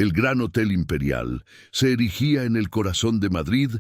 El Gran Hotel Imperial se erigía en el corazón de Madrid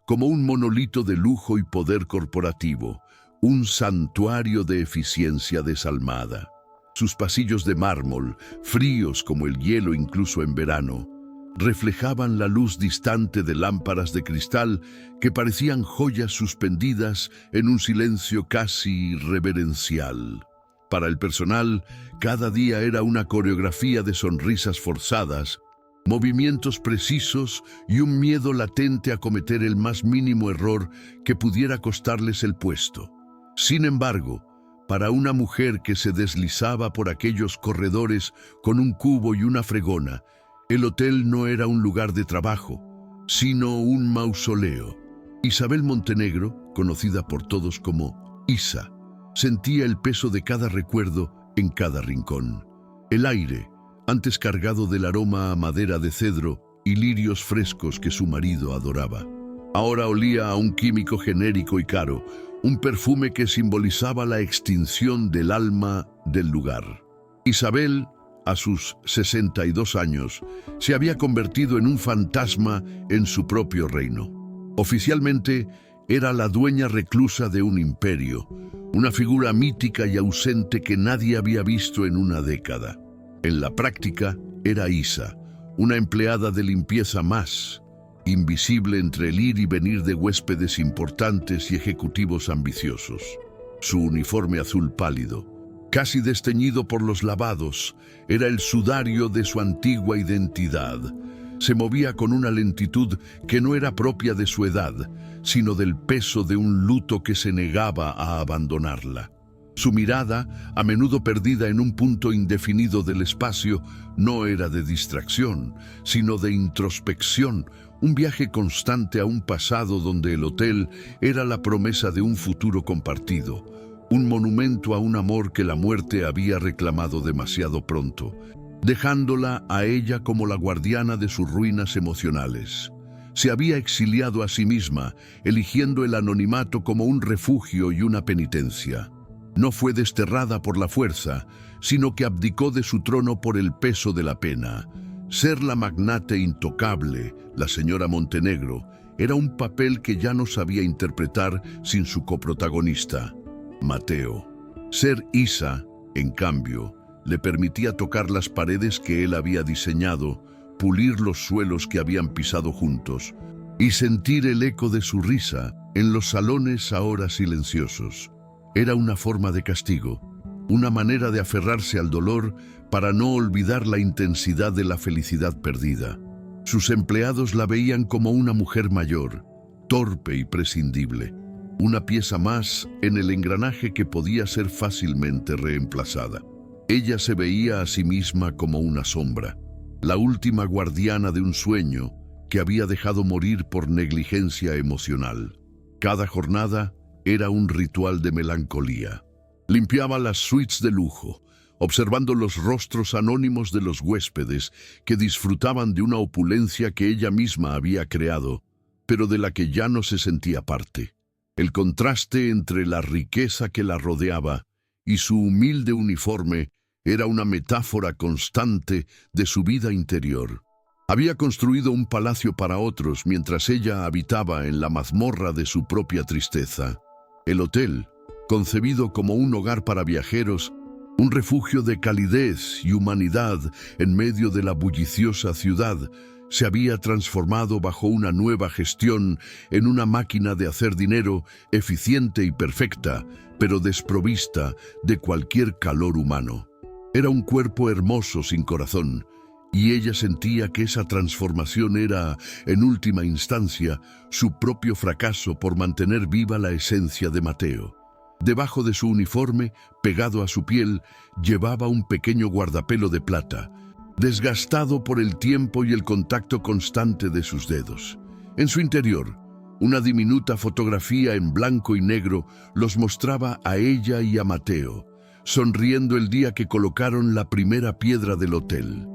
como un monolito de lujo y poder corporativo, un santuario de eficiencia desalmada. Sus pasillos de mármol, fríos como el hielo incluso en verano, reflejaban la luz distante de lámparas de cristal que parecían joyas suspendidas en un silencio casi reverencial. Para el personal, cada día era una coreografía de sonrisas forzadas, movimientos precisos y un miedo latente a cometer el más mínimo error que pudiera costarles el puesto. Sin embargo, para una mujer que se deslizaba por aquellos corredores con un cubo y una fregona, el hotel no era un lugar de trabajo, sino un mausoleo. Isabel Montenegro, conocida por todos como Isa, sentía el peso de cada recuerdo en cada rincón. El aire, antes cargado del aroma a madera de cedro y lirios frescos que su marido adoraba, ahora olía a un químico genérico y caro, un perfume que simbolizaba la extinción del alma del lugar. Isabel, a sus 62 años, se había convertido en un fantasma en su propio reino. Oficialmente, era la dueña reclusa de un imperio, una figura mítica y ausente que nadie había visto en una década. En la práctica, era Isa, una empleada de limpieza más, invisible entre el ir y venir de huéspedes importantes y ejecutivos ambiciosos. Su uniforme azul pálido, casi desteñido por los lavados, era el sudario de su antigua identidad. Se movía con una lentitud que no era propia de su edad, sino del peso de un luto que se negaba a abandonarla. Su mirada, a menudo perdida en un punto indefinido del espacio, no era de distracción, sino de introspección, un viaje constante a un pasado donde el hotel era la promesa de un futuro compartido, un monumento a un amor que la muerte había reclamado demasiado pronto, dejándola a ella como la guardiana de sus ruinas emocionales. Se había exiliado a sí misma, eligiendo el anonimato como un refugio y una penitencia. No fue desterrada por la fuerza, sino que abdicó de su trono por el peso de la pena. Ser la magnate intocable, la señora Montenegro, era un papel que ya no sabía interpretar sin su coprotagonista, Mateo. Ser Isa, en cambio, le permitía tocar las paredes que él había diseñado, pulir los suelos que habían pisado juntos y sentir el eco de su risa en los salones ahora silenciosos. Era una forma de castigo, una manera de aferrarse al dolor para no olvidar la intensidad de la felicidad perdida. Sus empleados la veían como una mujer mayor, torpe y prescindible, una pieza más en el engranaje que podía ser fácilmente reemplazada. Ella se veía a sí misma como una sombra, la última guardiana de un sueño que había dejado morir por negligencia emocional. Cada jornada era un ritual de melancolía. Limpiaba las suites de lujo, observando los rostros anónimos de los huéspedes que disfrutaban de una opulencia que ella misma había creado, pero de la que ya no se sentía parte. El contraste entre la riqueza que la rodeaba y su humilde uniforme era una metáfora constante de su vida interior. Había construido un palacio para otros mientras ella habitaba en la mazmorra de su propia tristeza. El hotel, concebido como un hogar para viajeros, un refugio de calidez y humanidad en medio de la bulliciosa ciudad, se había transformado bajo una nueva gestión en una máquina de hacer dinero eficiente y perfecta, pero desprovista de cualquier calor humano. Era un cuerpo hermoso sin corazón, y ella sentía que esa transformación era, en última instancia, su propio fracaso por mantener viva la esencia de Mateo. Debajo de su uniforme, pegado a su piel, llevaba un pequeño guardapelo de plata, desgastado por el tiempo y el contacto constante de sus dedos. En su interior, una diminuta fotografía en blanco y negro los mostraba a ella y a Mateo, sonriendo el día que colocaron la primera piedra del hotel.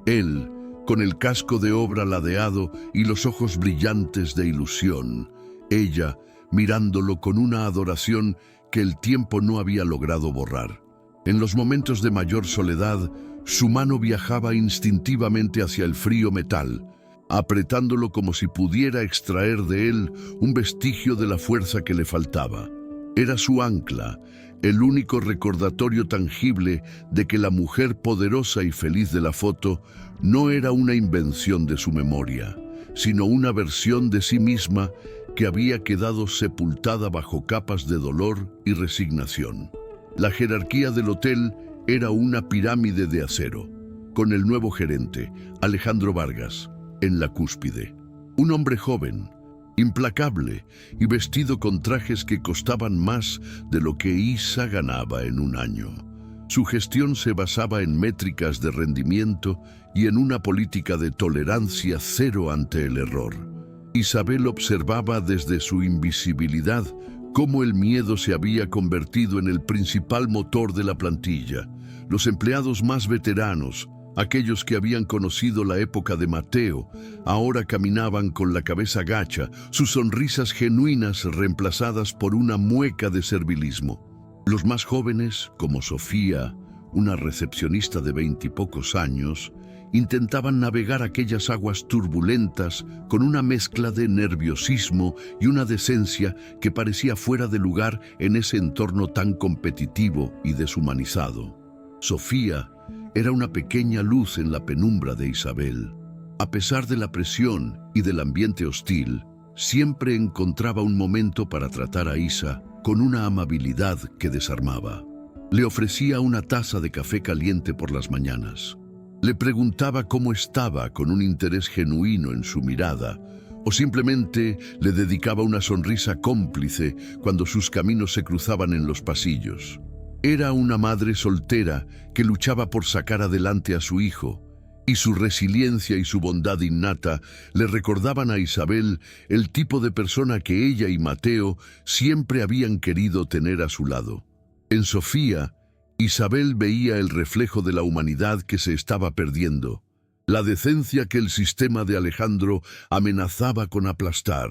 Él, con el casco de obra ladeado y los ojos brillantes de ilusión. Ella, mirándolo con una adoración que el tiempo no había logrado borrar. En los momentos de mayor soledad, Su mano viajaba instintivamente hacia el frío metal, apretándolo como si pudiera extraer de él un vestigio de la fuerza que le faltaba. Era su ancla, el único recordatorio tangible de que la mujer poderosa y feliz de la foto no era una invención de su memoria, sino una versión de sí misma que había quedado sepultada bajo capas de dolor y resignación. La jerarquía del hotel era una pirámide de acero, con el nuevo gerente, Alejandro Vargas, en la cúspide. Un hombre joven, implacable y vestido con trajes que costaban más de lo que Isa ganaba en un año. Su gestión se basaba en métricas de rendimiento y en una política de tolerancia cero ante el error. Isabel observaba desde su invisibilidad cómo el miedo se había convertido en el principal motor de la plantilla. Los empleados más veteranos, aquellos que habían conocido la época de Mateo, ahora caminaban con la cabeza gacha, sus sonrisas genuinas reemplazadas por una mueca de servilismo. Los más jóvenes, como Sofía, una recepcionista de 20 y pocos años, intentaban navegar aquellas aguas turbulentas con una mezcla de nerviosismo y una decencia que parecía fuera de lugar en ese entorno tan competitivo y deshumanizado. Sofía era una pequeña luz en la penumbra de Isabel. A pesar de la presión y del ambiente hostil, siempre encontraba un momento para tratar a Isa con una amabilidad que desarmaba. Le ofrecía una taza de café caliente por las mañanas. Le preguntaba cómo estaba con un interés genuino en su mirada, o simplemente le dedicaba una sonrisa cómplice cuando sus caminos se cruzaban en los pasillos. Era una madre soltera que luchaba por sacar adelante a su hijo, y su resiliencia y su bondad innata le recordaban a Isabel el tipo de persona que ella y Mateo siempre habían querido tener a su lado. En Sofía, Isabel veía el reflejo de la humanidad que se estaba perdiendo, la decencia que el sistema de Alejandro amenazaba con aplastar.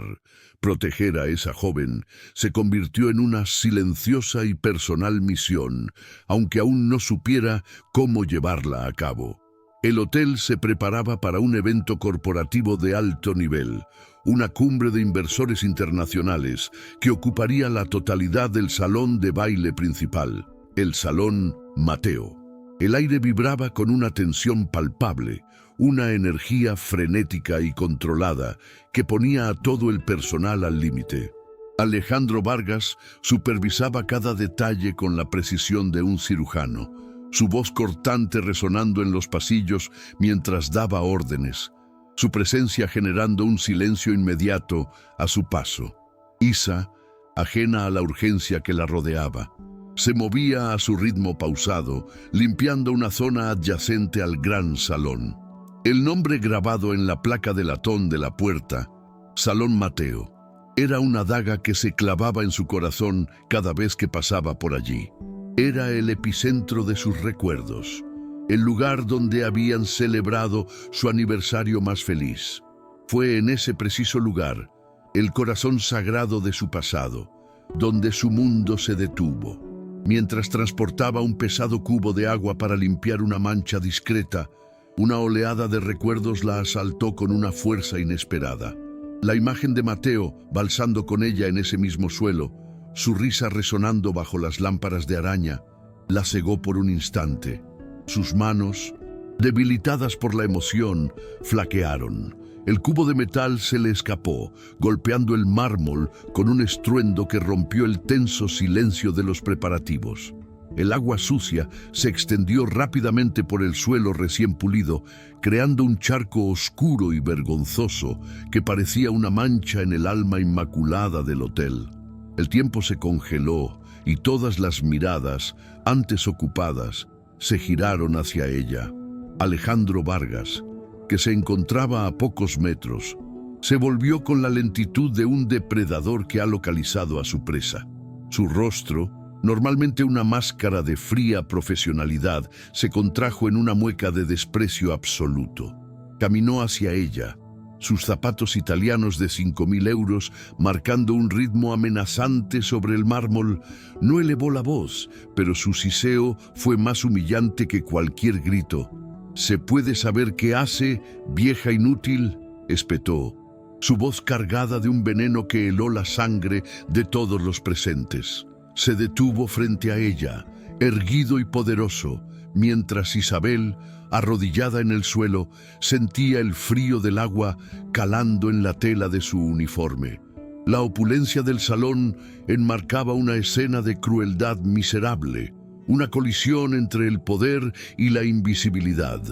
Proteger a esa joven se convirtió en una silenciosa y personal misión, aunque aún no supiera cómo llevarla a cabo. El hotel se preparaba para un evento corporativo de alto nivel, una cumbre de inversores internacionales que ocuparía la totalidad del salón de baile principal, el Salón Mateo. El aire vibraba con una tensión palpable, una energía frenética y controlada que ponía a todo el personal al límite. Alejandro Vargas supervisaba cada detalle con la precisión de un cirujano, su voz cortante resonando en los pasillos mientras daba órdenes, su presencia generando un silencio inmediato a su paso. Isa, ajena a la urgencia que la rodeaba, se movía a su ritmo pausado, limpiando una zona adyacente al gran salón. El nombre grabado en la placa de latón de la puerta, Salón Mateo, era una daga que se clavaba en su corazón cada vez que pasaba por allí. Era el epicentro de sus recuerdos, el lugar donde habían celebrado su aniversario más feliz. Fue en ese preciso lugar, el corazón sagrado de su pasado, donde su mundo se detuvo. Mientras transportaba un pesado cubo de agua para limpiar una mancha discreta, una oleada de recuerdos la asaltó con una fuerza inesperada. La imagen de Mateo, balsando con ella en ese mismo suelo, su risa resonando bajo las lámparas de araña, la cegó por un instante. Sus manos, debilitadas por la emoción, flaquearon. El cubo de metal se le escapó, golpeando el mármol con un estruendo que rompió el tenso silencio de los preparativos. El agua sucia se extendió rápidamente por el suelo recién pulido, creando un charco oscuro y vergonzoso que parecía una mancha en el alma inmaculada del hotel. El tiempo se congeló y todas las miradas, antes ocupadas, se giraron hacia ella. Alejandro Vargas, que se encontraba a pocos metros, se volvió con la lentitud de un depredador que ha localizado a su presa. Su rostro, normalmente una máscara de fría profesionalidad, se contrajo en una mueca de desprecio absoluto. Caminó hacia ella, sus zapatos italianos de 5.000 euros marcando un ritmo amenazante sobre el mármol. No elevó la voz, pero su siseo fue más humillante que cualquier grito. «¿Se puede saber qué hace, vieja inútil?», espetó, su voz cargada de un veneno que heló la sangre de todos los presentes. Se detuvo frente a ella, erguido y poderoso, mientras Isabel, arrodillada en el suelo, sentía el frío del agua calando en la tela de su uniforme. La opulencia del salón enmarcaba una escena de crueldad miserable, una colisión entre el poder y la invisibilidad.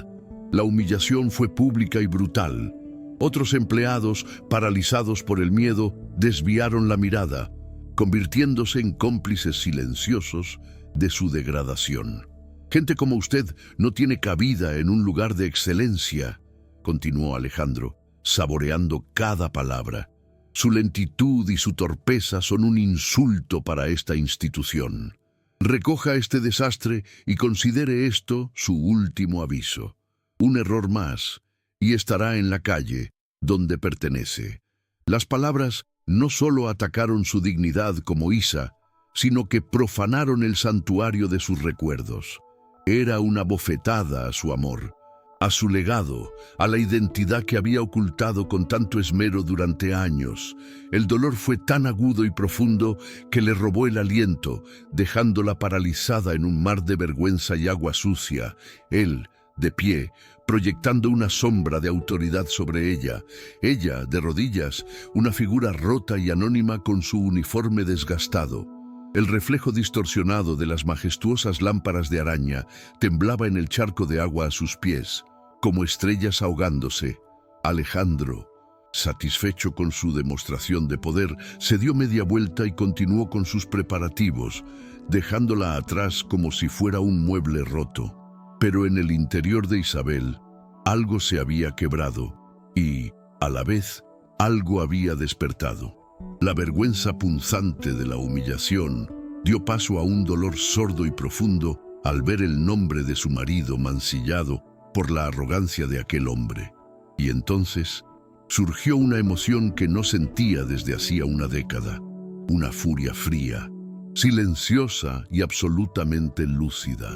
La humillación fue pública y brutal. Otros empleados, paralizados por el miedo, desviaron la mirada, convirtiéndose en cómplices silenciosos de su degradación. «Gente como usted no tiene cabida en un lugar de excelencia», continuó Alejandro, saboreando cada palabra. «Su lentitud y su torpeza son un insulto para esta institución. Recoja este desastre y considere esto su último aviso. Un error más y estará en la calle, donde pertenece». Las palabras no solo atacaron su dignidad como Isa, sino que profanaron el santuario de sus recuerdos. Era una bofetada a su amor, a su legado, a la identidad que había ocultado con tanto esmero durante años. El dolor fue tan agudo y profundo que le robó el aliento, dejándola paralizada en un mar de vergüenza y agua sucia. Él, de pie, proyectando una sombra de autoridad sobre ella. Ella, de rodillas, una figura rota y anónima con su uniforme desgastado. El reflejo distorsionado de las majestuosas lámparas de araña temblaba en el charco de agua a sus pies, como estrellas ahogándose. Alejandro, satisfecho con su demostración de poder, se dio media vuelta y continuó con sus preparativos, dejándola atrás como si fuera un mueble roto. Pero en el interior de Isabel, algo se había quebrado y, a la vez, algo había despertado. La vergüenza punzante de la humillación dio paso a un dolor sordo y profundo al ver el nombre de su marido mancillado por la arrogancia de aquel hombre. Y entonces surgió una emoción que no sentía desde hacía una década, una furia fría, silenciosa y absolutamente lúcida.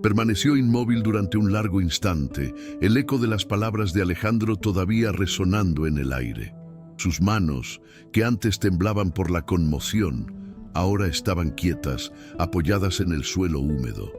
Permaneció inmóvil durante un largo instante, el eco de las palabras de Alejandro todavía resonando en el aire. Sus manos, que antes temblaban por la conmoción, ahora estaban quietas, apoyadas en el suelo húmedo.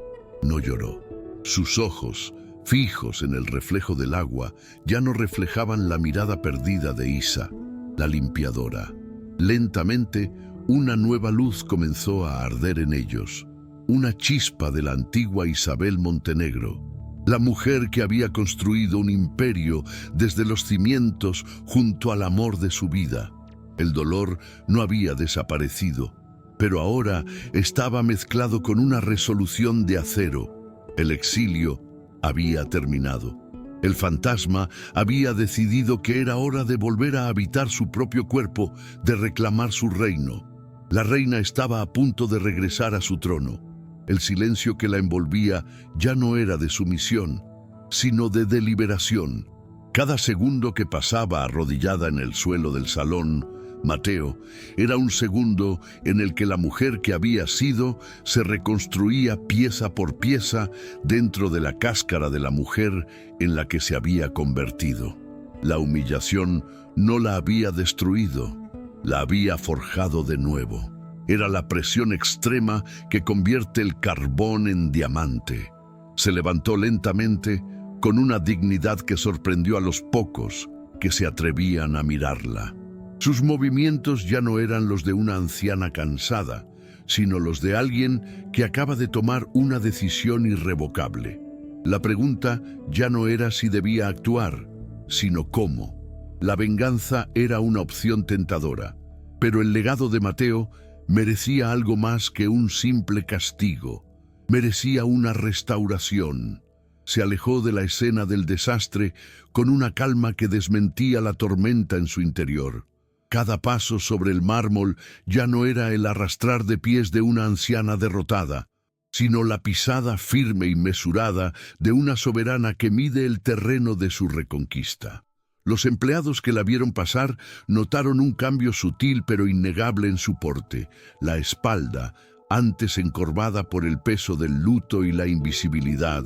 No lloró. Sus ojos, fijos en el reflejo del agua, ya no reflejaban la mirada perdida de Isa, la limpiadora. Lentamente, una nueva luz comenzó a arder en ellos, una chispa de la antigua Isabel Montenegro, la mujer que había construido un imperio desde los cimientos junto al amor de su vida. El dolor no había desaparecido, pero ahora estaba mezclado con una resolución de acero. El exilio había terminado. El fantasma había decidido que era hora de volver a habitar su propio cuerpo, de reclamar su reino. La reina estaba a punto de regresar a su trono. El silencio que la envolvía ya no era de sumisión, sino de deliberación. Cada segundo que pasaba arrodillada en el suelo del salón, Mateo, era un segundo en el que la mujer que había sido se reconstruía pieza por pieza dentro de la cáscara de la mujer en la que se había convertido. La humillación no la había destruido, la había forjado de nuevo. Era la presión extrema que convierte el carbón en diamante. Se levantó lentamente, con una dignidad que sorprendió a los pocos que se atrevían a mirarla. Sus movimientos ya no eran los de una anciana cansada, sino los de alguien que acaba de tomar una decisión irrevocable. La pregunta ya no era si debía actuar, sino cómo. La venganza era una opción tentadora, pero el legado de Mateo merecía algo más que un simple castigo. Merecía una restauración. Se alejó de la escena del desastre con una calma que desmentía la tormenta en su interior. Cada paso sobre el mármol ya no era el arrastrar de pies de una anciana derrotada, sino la pisada firme y mesurada de una soberana que mide el terreno de su reconquista. Los empleados que la vieron pasar notaron un cambio sutil pero innegable en su porte. La espalda, antes encorvada por el peso del luto y la invisibilidad,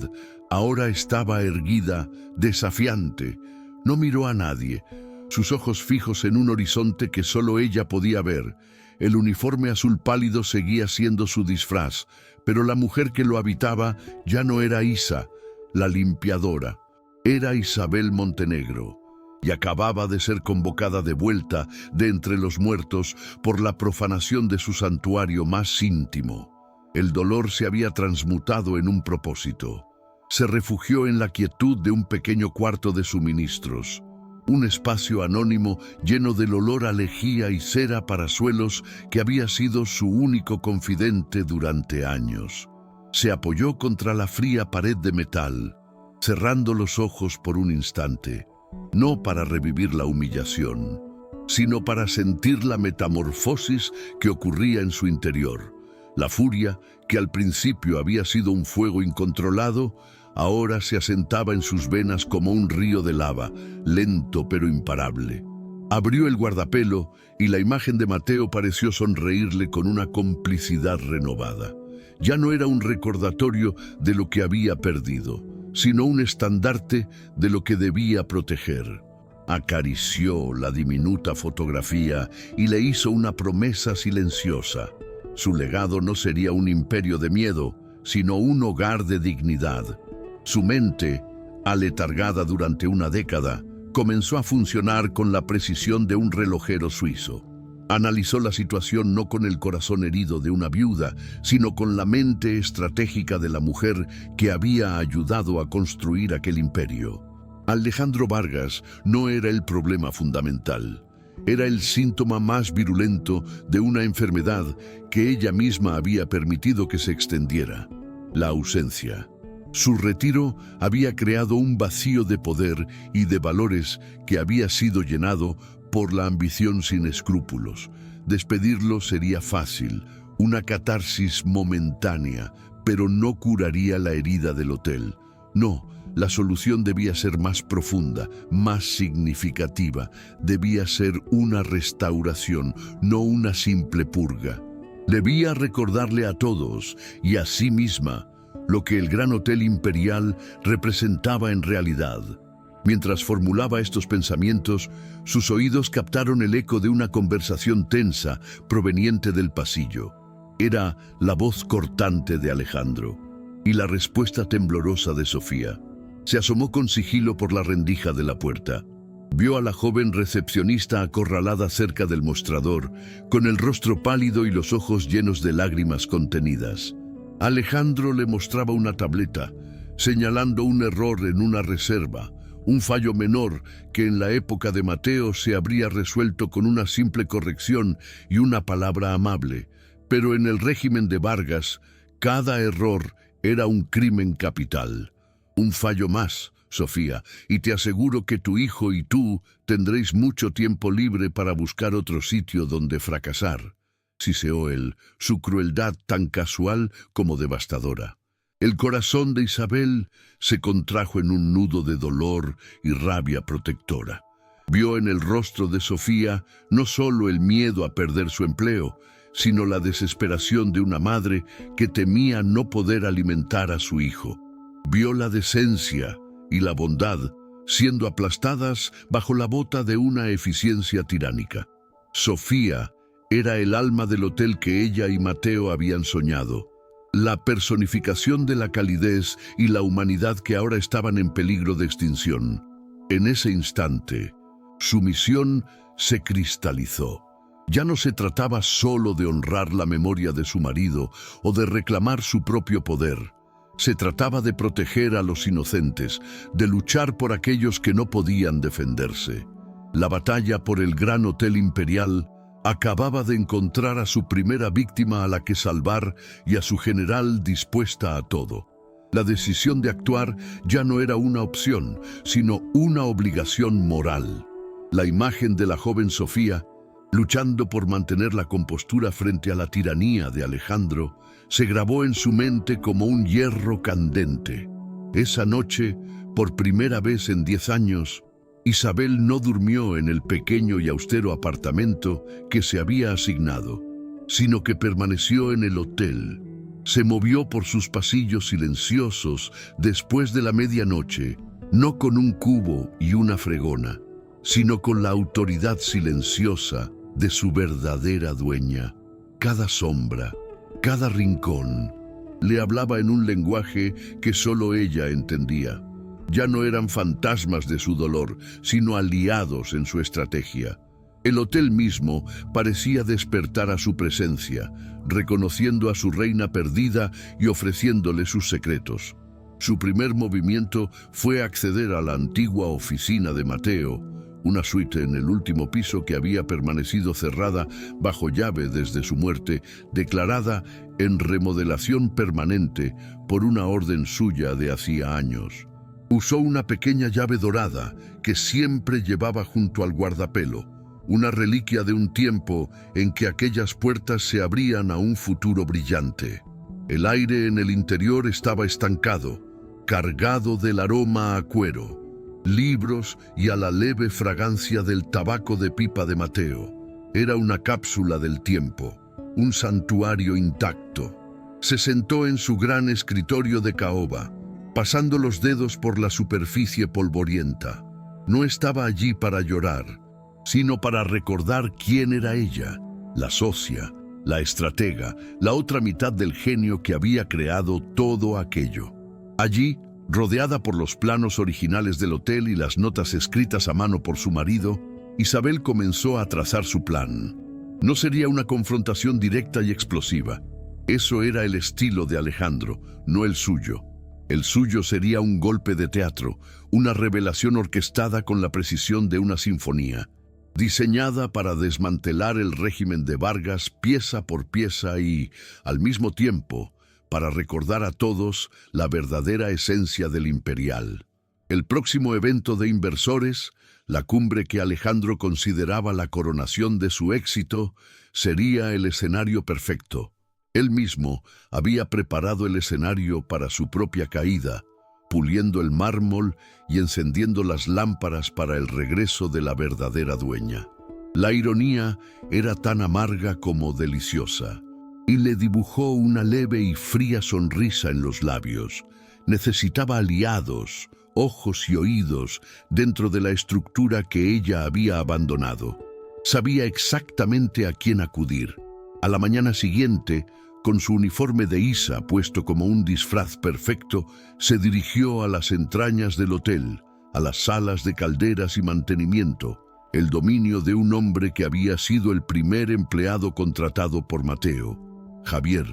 ahora estaba erguida, desafiante. No miró a nadie, sus ojos fijos en un horizonte que solo ella podía ver. El uniforme azul pálido seguía siendo su disfraz, pero la mujer que lo habitaba ya no era Isa, la limpiadora. Era Isabel Montenegro, y acababa de ser convocada de vuelta de entre los muertos por la profanación de su santuario más íntimo. El dolor se había transmutado en un propósito. Se refugió en la quietud de un pequeño cuarto de suministros, un espacio anónimo lleno del olor a lejía y cera para suelos que había sido su único confidente durante años. Se apoyó contra la fría pared de metal, cerrando los ojos por un instante, no para revivir la humillación, sino para sentir la metamorfosis que ocurría en su interior. La furia, que al principio había sido un fuego incontrolado, ahora se asentaba en sus venas como un río de lava, lento pero imparable. Abrió el guardapelo y la imagen de Mateo pareció sonreírle con una complicidad renovada. Ya no era un recordatorio de lo que había perdido, sino un estandarte de lo que debía proteger. Acarició la diminuta fotografía y le hizo una promesa silenciosa. Su legado no sería un imperio de miedo, sino un hogar de dignidad. Su mente, aletargada durante una década, comenzó a funcionar con la precisión de un relojero suizo. Analizó la situación no con el corazón herido de una viuda, sino con la mente estratégica de la mujer que había ayudado a construir aquel imperio. Alejandro Vargas no era el problema fundamental. Era el síntoma más virulento de una enfermedad que ella misma había permitido que se extendiera: la ausencia. Su retiro había creado un vacío de poder y de valores que había sido llenado por la ambición sin escrúpulos. Despedirlo sería fácil, una catarsis momentánea, pero no curaría la herida del hotel. No, la solución debía ser más profunda, más significativa. Debía ser una restauración, no una simple purga. Debía recordarle a todos, y a sí misma, lo que el Gran Hotel Imperial representaba en realidad. Mientras formulaba estos pensamientos, sus oídos captaron el eco de una conversación tensa proveniente del pasillo. Era la voz cortante de Alejandro y la respuesta temblorosa de Sofía. Se asomó con sigilo por la rendija de la puerta. Vio a la joven recepcionista acorralada cerca del mostrador, con el rostro pálido y los ojos llenos de lágrimas contenidas. Alejandro le mostraba una tableta, señalando un error en una reserva, un fallo menor que en la época de Mateo se habría resuelto con una simple corrección y una palabra amable. Pero en el régimen de Vargas, cada error era un crimen capital. Un fallo más, Sofía, y te aseguro que tu hijo y tú tendréis mucho tiempo libre para buscar otro sitio donde fracasar. Siseó él, su crueldad tan casual como devastadora. El corazón de Isabel se contrajo en un nudo de dolor y rabia protectora. Vio en el rostro de Sofía no solo el miedo a perder su empleo, sino la desesperación de una madre que temía no poder alimentar a su hijo. Vio la decencia y la bondad siendo aplastadas bajo la bota de una eficiencia tiránica. Sofía era el alma del hotel que ella y Mateo habían soñado, la personificación de la calidez y la humanidad que ahora estaban en peligro de extinción. En ese instante, su misión se cristalizó. Ya no se trataba solo de honrar la memoria de su marido o de reclamar su propio poder. Se trataba de proteger a los inocentes, de luchar por aquellos que no podían defenderse. La batalla por el Gran Hotel Imperial acababa de encontrar a su primera víctima a la que salvar y a su general dispuesta a todo. La decisión de actuar ya no era una opción, sino una obligación moral. La imagen de la joven Sofía, luchando por mantener la compostura frente a la tiranía de Alejandro, se grabó en su mente como un hierro candente. Esa noche, por primera vez en 10 años, Isabel no durmió en el pequeño y austero apartamento que se había asignado, sino que permaneció en el hotel. Se movió por sus pasillos silenciosos después de la medianoche, no con un cubo y una fregona, sino con la autoridad silenciosa de su verdadera dueña. Cada sombra, cada rincón, le hablaba en un lenguaje que solo ella entendía. Ya no eran fantasmas de su dolor, sino aliados en su estrategia. El hotel mismo parecía despertar a su presencia, reconociendo a su reina perdida y ofreciéndole sus secretos. Su primer movimiento fue acceder a la antigua oficina de Mateo, una suite en el último piso que había permanecido cerrada bajo llave desde su muerte, declarada en remodelación permanente por una orden suya de hacía años. Usó una pequeña llave dorada que siempre llevaba junto al guardapelo, una reliquia de un tiempo en que aquellas puertas se abrían a un futuro brillante. El aire en el interior estaba estancado, cargado del aroma a cuero, libros y a la leve fragancia del tabaco de pipa de Mateo. Era una cápsula del tiempo, un santuario intacto. Se sentó en su gran escritorio de caoba, pasando los dedos por la superficie polvorienta. No estaba allí para llorar, sino para recordar quién era ella, la socia, la estratega, la otra mitad del genio que había creado todo aquello. Allí, rodeada por los planos originales del hotel y las notas escritas a mano por su marido, Isabel comenzó a trazar su plan. No sería una confrontación directa y explosiva. Eso era el estilo de Alejandro, no el suyo. El suyo sería un golpe de teatro, una revelación orquestada con la precisión de una sinfonía, diseñada para desmantelar el régimen de Vargas pieza por pieza y, al mismo tiempo, para recordar a todos la verdadera esencia del imperial. El próximo evento de inversores, la cumbre que Alejandro consideraba la coronación de su éxito, sería el escenario perfecto. Él mismo había preparado el escenario para su propia caída, puliendo el mármol y encendiendo las lámparas para el regreso de la verdadera dueña. La ironía era tan amarga como deliciosa, y le dibujó una leve y fría sonrisa en los labios. Necesitaba aliados, ojos y oídos dentro de la estructura que ella había abandonado. Sabía exactamente a quién acudir. A la mañana siguiente, con su uniforme de Isa puesto como un disfraz perfecto, se dirigió a las entrañas del hotel, a las salas de calderas y mantenimiento, el dominio de un hombre que había sido el primer empleado contratado por Mateo, Javier,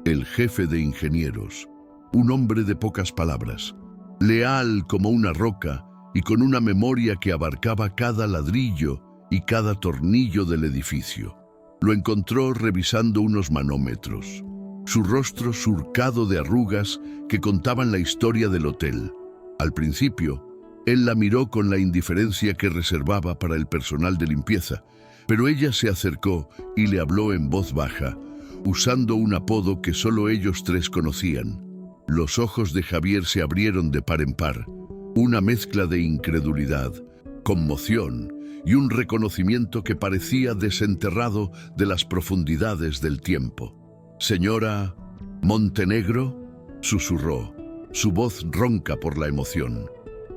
el jefe de ingenieros, un hombre de pocas palabras, leal como una roca y con una memoria que abarcaba cada ladrillo y cada tornillo del edificio. Lo encontró revisando unos manómetros, su rostro surcado de arrugas que contaban la historia del hotel. Al principio, él la miró con la indiferencia que reservaba para el personal de limpieza, pero ella se acercó y le habló en voz baja, usando un apodo que solo ellos tres conocían. Los ojos de Javier se abrieron de par en par, una mezcla de incredulidad, conmoción y un reconocimiento que parecía desenterrado de las profundidades del tiempo. «Señora Montenegro», susurró, su voz ronca por la emoción.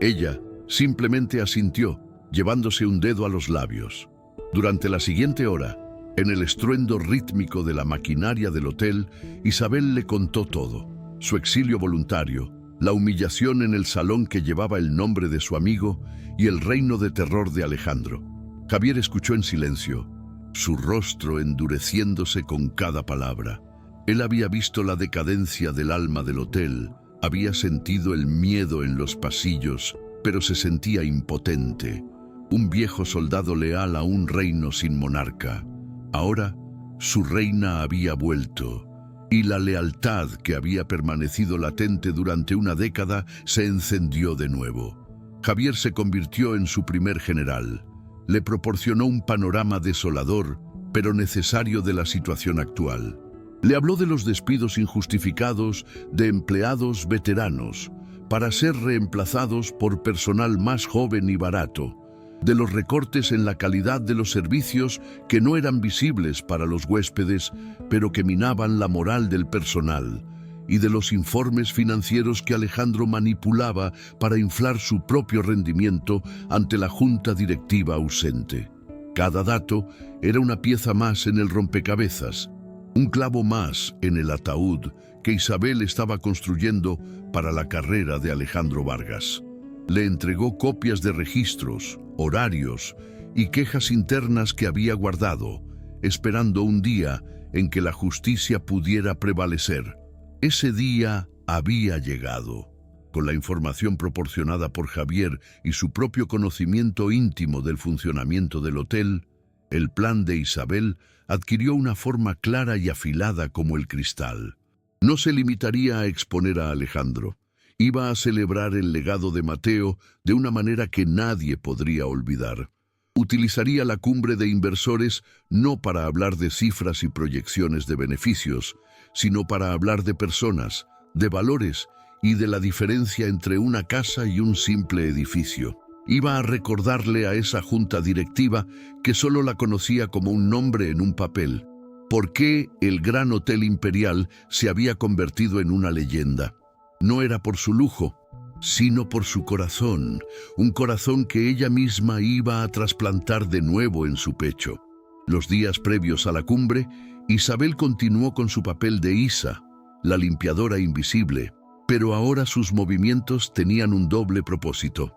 Ella simplemente asintió, llevándose un dedo a los labios. Durante la siguiente hora, en el estruendo rítmico de la maquinaria del hotel, Isabel le contó todo: su exilio voluntario, la humillación en el salón que llevaba el nombre de su amigo y el reino de terror de Alejandro. Javier escuchó en silencio, su rostro endureciéndose con cada palabra. Él había visto la decadencia del alma del hotel, había sentido el miedo en los pasillos, pero se sentía impotente, un viejo soldado leal a un reino sin monarca. Ahora, su reina había vuelto, y la lealtad que había permanecido latente durante una década se encendió de nuevo. Javier se convirtió en su primer general. Le proporcionó un panorama desolador, pero necesario de la situación actual. Le habló de los despidos injustificados de empleados veteranos, para ser reemplazados por personal más joven y barato, de los recortes en la calidad de los servicios que no eran visibles para los huéspedes, pero que minaban la moral del personal, y de los informes financieros que Alejandro manipulaba para inflar su propio rendimiento ante la junta directiva ausente. Cada dato era una pieza más en el rompecabezas, un clavo más en el ataúd que Isabel estaba construyendo para la carrera de Alejandro Vargas. Le entregó copias de registros, horarios y quejas internas que había guardado, esperando un día en que la justicia pudiera prevalecer. Ese día había llegado. Con la información proporcionada por Javier y su propio conocimiento íntimo del funcionamiento del hotel, el plan de Isabel adquirió una forma clara y afilada como el cristal. No se limitaría a exponer a Alejandro. Iba a celebrar el legado de Mateo de una manera que nadie podría olvidar. Utilizaría la cumbre de inversores no para hablar de cifras y proyecciones de beneficios, sino para hablar de personas, de valores y de la diferencia entre una casa y un simple edificio. Iba a recordarle a esa junta directiva que solo la conocía como un nombre en un papel, por qué el Gran Hotel Imperial se había convertido en una leyenda. No era por su lujo, sino por su corazón, un corazón que ella misma iba a trasplantar de nuevo en su pecho. Los días previos a la cumbre, Isabel continuó con su papel de Isa, la limpiadora invisible, pero ahora sus movimientos tenían un doble propósito.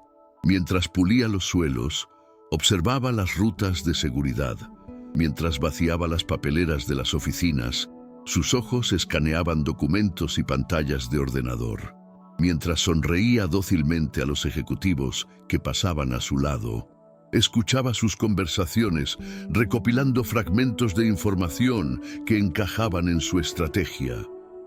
Mientras pulía los suelos, observaba las rutas de seguridad. Mientras vaciaba las papeleras de las oficinas, sus ojos escaneaban documentos y pantallas de ordenador. Mientras sonreía dócilmente a los ejecutivos que pasaban a su lado, escuchaba sus conversaciones, recopilando fragmentos de información que encajaban en su estrategia.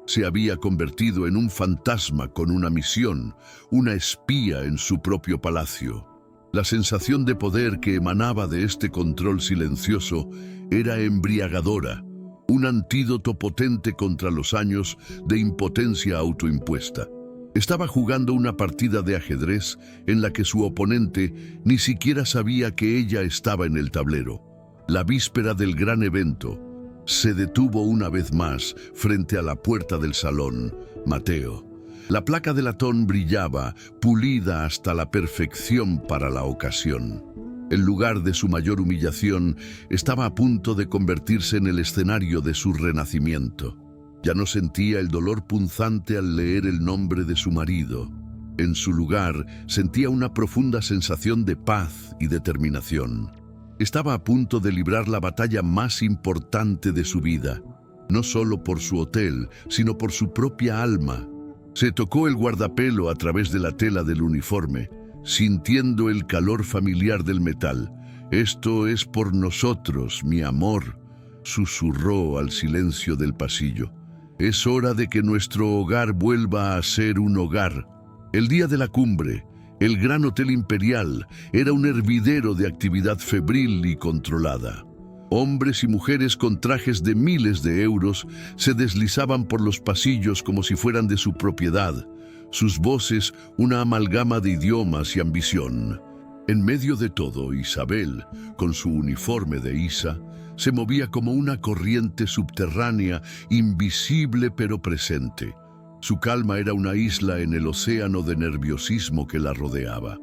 Se había convertido en un fantasma con una misión, una espía en su propio palacio. La sensación de poder que emanaba de este control silencioso era embriagadora, un antídoto potente contra los años de impotencia autoimpuesta. Estaba jugando una partida de ajedrez en la que su oponente ni siquiera sabía que ella estaba en el tablero. La víspera del gran evento, se detuvo una vez más frente a la puerta del salón, Mateo. La placa de latón brillaba, pulida hasta la perfección para la ocasión. El lugar de su mayor humillación estaba a punto de convertirse en el escenario de su renacimiento. Ya no sentía el dolor punzante al leer el nombre de su marido. En su lugar, sentía una profunda sensación de paz y determinación. Estaba a punto de librar la batalla más importante de su vida, no solo por su hotel, sino por su propia alma. Se tocó el guardapelo a través de la tela del uniforme, sintiendo el calor familiar del metal. «Esto es por nosotros, mi amor», susurró al silencio del pasillo. «Es hora de que nuestro hogar vuelva a ser un hogar». El día de la cumbre, el Gran Hotel Imperial era un hervidero de actividad febril y controlada. Hombres y mujeres con trajes de miles de euros se deslizaban por los pasillos como si fueran de su propiedad, sus voces una amalgama de idiomas y ambición. En medio de todo, Isabel, con su uniforme de Isa, se movía como una corriente subterránea, invisible pero presente. Su calma era una isla en el océano de nerviosismo que la rodeaba.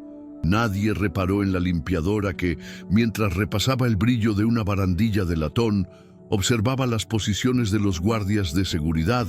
Nadie reparó en la limpiadora que, mientras repasaba el brillo de una barandilla de latón, observaba las posiciones de los guardias de seguridad,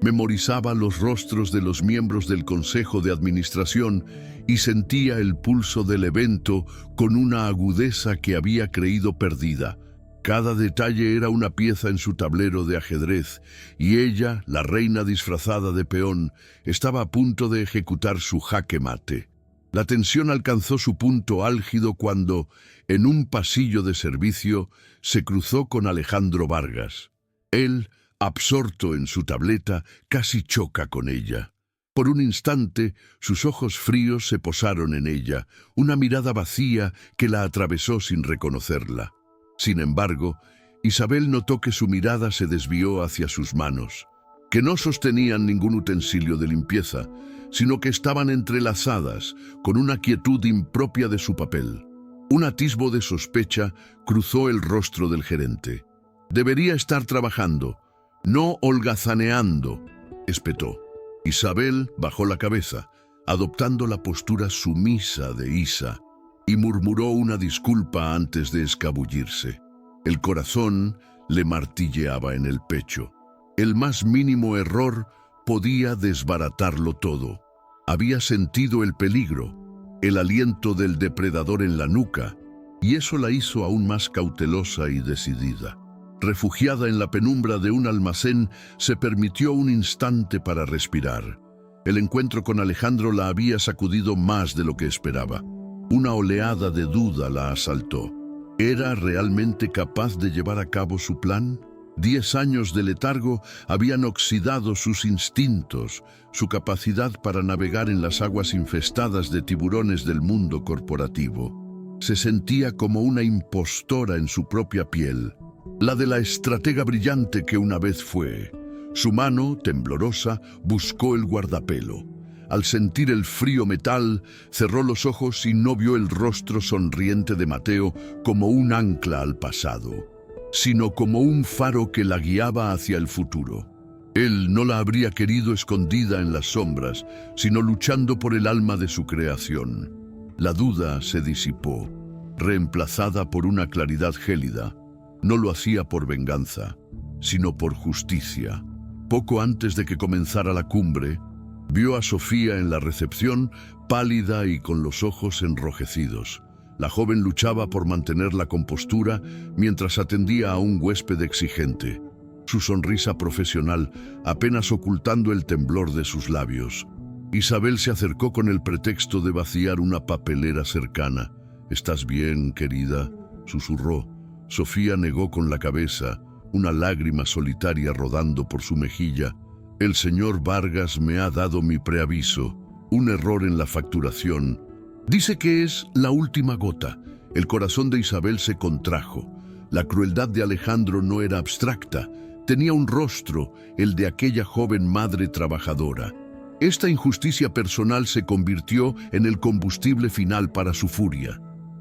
memorizaba los rostros de los miembros del Consejo de Administración y sentía el pulso del evento con una agudeza que había creído perdida. Cada detalle era una pieza en su tablero de ajedrez, y ella, la reina disfrazada de peón, estaba a punto de ejecutar su jaque mate. La tensión alcanzó su punto álgido cuando, en un pasillo de servicio, se cruzó con Alejandro Vargas. Él, absorto en su tableta, casi choca con ella. Por un instante, sus ojos fríos se posaron en ella, una mirada vacía que la atravesó sin reconocerla. Sin embargo, Isabel notó que su mirada se desvió hacia sus manos, que no sostenían ningún utensilio de limpieza, sino que estaban entrelazadas con una quietud impropia de su papel. Un atisbo de sospecha cruzó el rostro del gerente. «Debería estar trabajando, no holgazaneando», espetó. Isabel bajó la cabeza, adoptando la postura sumisa de Isa, y murmuró una disculpa antes de escabullirse. El corazón le martilleaba en el pecho. El más mínimo error podía desbaratarlo todo. Había sentido el peligro, el aliento del depredador en la nuca, y eso la hizo aún más cautelosa y decidida. Refugiada en la penumbra de un almacén, se permitió un instante para respirar. El encuentro con Alejandro la había sacudido más de lo que esperaba. Una oleada de duda la asaltó. ¿Era realmente capaz de llevar a cabo su plan? 10 años de letargo habían oxidado sus instintos, su capacidad para navegar en las aguas infestadas de tiburones del mundo corporativo. Se sentía como una impostora en su propia piel, la de la estratega brillante que una vez fue. Su mano, temblorosa, buscó el guardapelo. Al sentir el frío metal, cerró los ojos y no vio el rostro sonriente de Mateo como un ancla al pasado, sino como un faro que la guiaba hacia el futuro. Él no la habría querido escondida en las sombras, sino luchando por el alma de su creación. La duda se disipó, reemplazada por una claridad gélida. No lo hacía por venganza, sino por justicia. Poco antes de que comenzara la cumbre, vio a Sofía en la recepción, pálida y con los ojos enrojecidos. La joven luchaba por mantener la compostura mientras atendía a un huésped exigente, su sonrisa profesional apenas ocultando el temblor de sus labios. Isabel se acercó con el pretexto de vaciar una papelera cercana. «¿Estás bien, querida?», susurró. Sofía negó con la cabeza, una lágrima solitaria rodando por su mejilla. «El señor Vargas me ha dado mi preaviso, un error en la facturación. Dice que es la última gota». El corazón de Isabel se contrajo. La crueldad de Alejandro no era abstracta, tenía un rostro, el de aquella joven madre trabajadora. Esta injusticia personal se convirtió en el combustible final para su furia.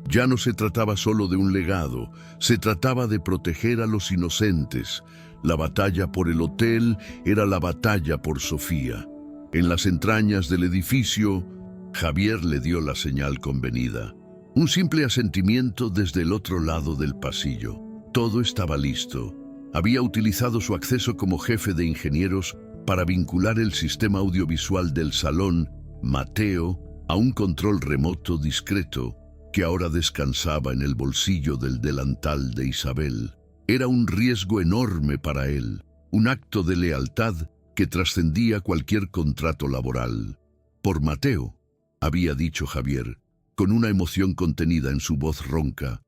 Ya no se trataba solo de un legado, se trataba de proteger a los inocentes. La batalla por el hotel era la batalla por Sofía. En las entrañas del edificio, Javier le dio la señal convenida. Un simple asentimiento desde el otro lado del pasillo. Todo estaba listo. Había utilizado su acceso como jefe de ingenieros para vincular el sistema audiovisual del salón, Mateo, a un control remoto discreto que ahora descansaba en el bolsillo del delantal de Isabel. Era un riesgo enorme para él, un acto de lealtad que trascendía cualquier contrato laboral. «Por Mateo», había dicho Javier, con una emoción contenida en su voz ronca.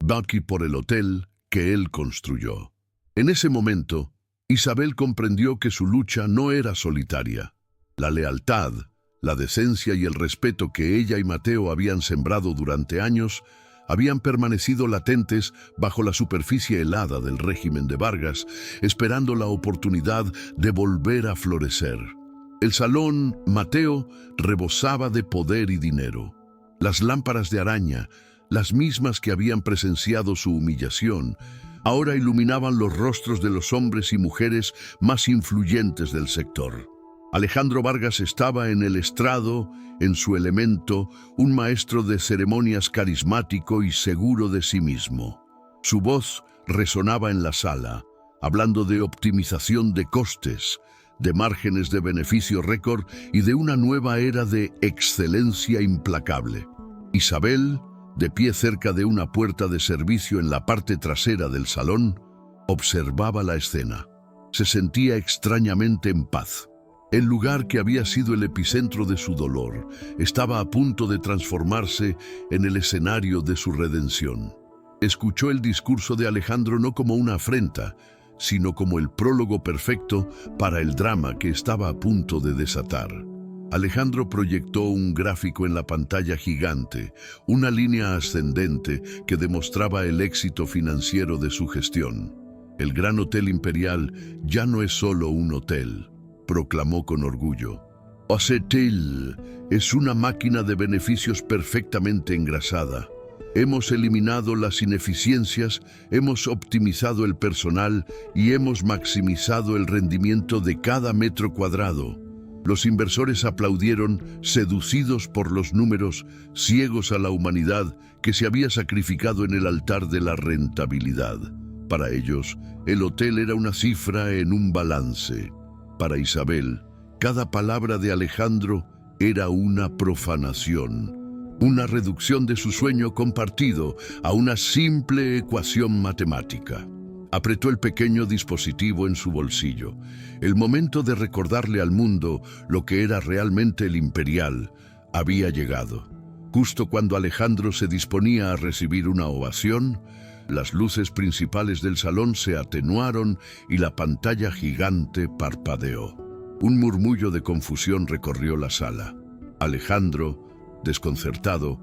«Bucky por el hotel que él construyó». En ese momento, Isabel comprendió que su lucha no era solitaria. La lealtad, la decencia y el respeto que ella y Mateo habían sembrado durante años habían permanecido latentes bajo la superficie helada del régimen de Vargas, esperando la oportunidad de volver a florecer. El salón Mateo rebosaba de poder y dinero. Las lámparas de araña, las mismas que habían presenciado su humillación, ahora iluminaban los rostros de los hombres y mujeres más influyentes del sector. Alejandro Vargas estaba en el estrado, en su elemento, un maestro de ceremonias carismático y seguro de sí mismo. Su voz resonaba en la sala, hablando de optimización de costes, de márgenes de beneficio récord y de una nueva era de excelencia implacable. Isabel, de pie cerca de una puerta de servicio en la parte trasera del salón, observaba la escena. Se sentía extrañamente en paz. El lugar que había sido el epicentro de su dolor estaba a punto de transformarse en el escenario de su redención. Escuchó el discurso de Alejandro no como una afrenta, sino como el prólogo perfecto para el drama que estaba a punto de desatar. Alejandro proyectó un gráfico en la pantalla gigante, una línea ascendente que demostraba el éxito financiero de su gestión. «El Gran Hotel Imperial ya no es solo un hotel», proclamó con orgullo. Acetil es una máquina de beneficios perfectamente engrasada. Hemos eliminado las ineficiencias, hemos optimizado el personal y hemos maximizado el rendimiento de cada metro cuadrado. Los inversores aplaudieron, seducidos por los números, ciegos a la humanidad que se había sacrificado en el altar de la rentabilidad. Para ellos, el hotel era una cifra en un balance. Para Isabel, cada palabra de Alejandro era una profanación, una reducción de su sueño compartido a una simple ecuación matemática. Apretó el pequeño dispositivo en su bolsillo. El momento de recordarle al mundo lo que era realmente el Imperial había llegado. Justo cuando Alejandro se disponía a recibir una ovación, las luces principales del salón se atenuaron y la pantalla gigante parpadeó. Un murmullo de confusión recorrió la sala. Alejandro, desconcertado,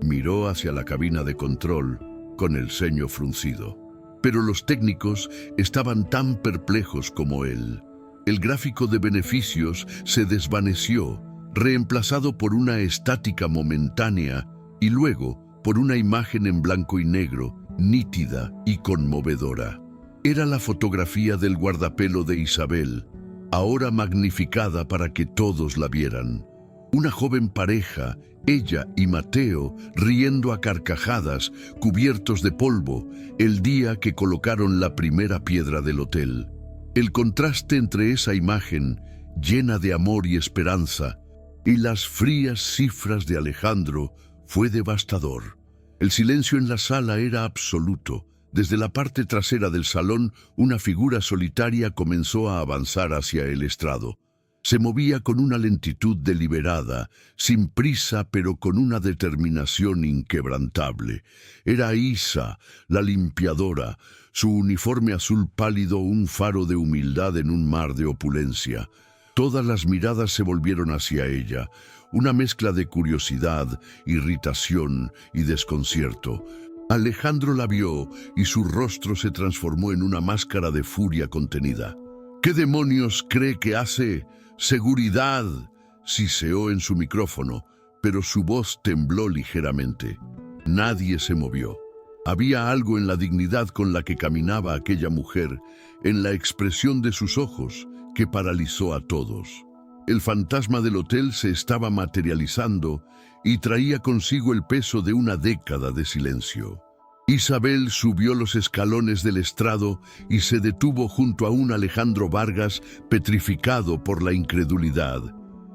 miró hacia la cabina de control con el ceño fruncido. Pero los técnicos estaban tan perplejos como él. El gráfico de beneficios se desvaneció, reemplazado por una estática momentánea y luego por una imagen en blanco y negro, nítida y conmovedora. Era la fotografía del guardapelo de Isabel, ahora magnificada para que todos la vieran. Una joven pareja, ella y Mateo, riendo a carcajadas, cubiertos de polvo, el día que colocaron la primera piedra del hotel. El contraste entre esa imagen, llena de amor y esperanza, y las frías cifras de Alejandro fue devastador. El silencio en la sala era absoluto. Desde la parte trasera del salón, una figura solitaria comenzó a avanzar hacia el estrado. Se movía con una lentitud deliberada, sin prisa pero con una determinación inquebrantable. Era Isa, la limpiadora, su uniforme azul pálido un faro de humildad en un mar de opulencia. Todas las miradas se volvieron hacia ella, una mezcla de curiosidad, irritación y desconcierto. Alejandro la vio y su rostro se transformó en una máscara de furia contenida. ¿Qué demonios cree que hace? ¡Seguridad!, siseó en su micrófono, pero su voz tembló ligeramente. Nadie se movió. Había algo en la dignidad con la que caminaba aquella mujer, en la expresión de sus ojos, que paralizó a todos. El fantasma del hotel se estaba materializando y traía consigo el peso de una década de silencio. Isabel subió los escalones del estrado y se detuvo junto a un Alejandro Vargas petrificado por la incredulidad.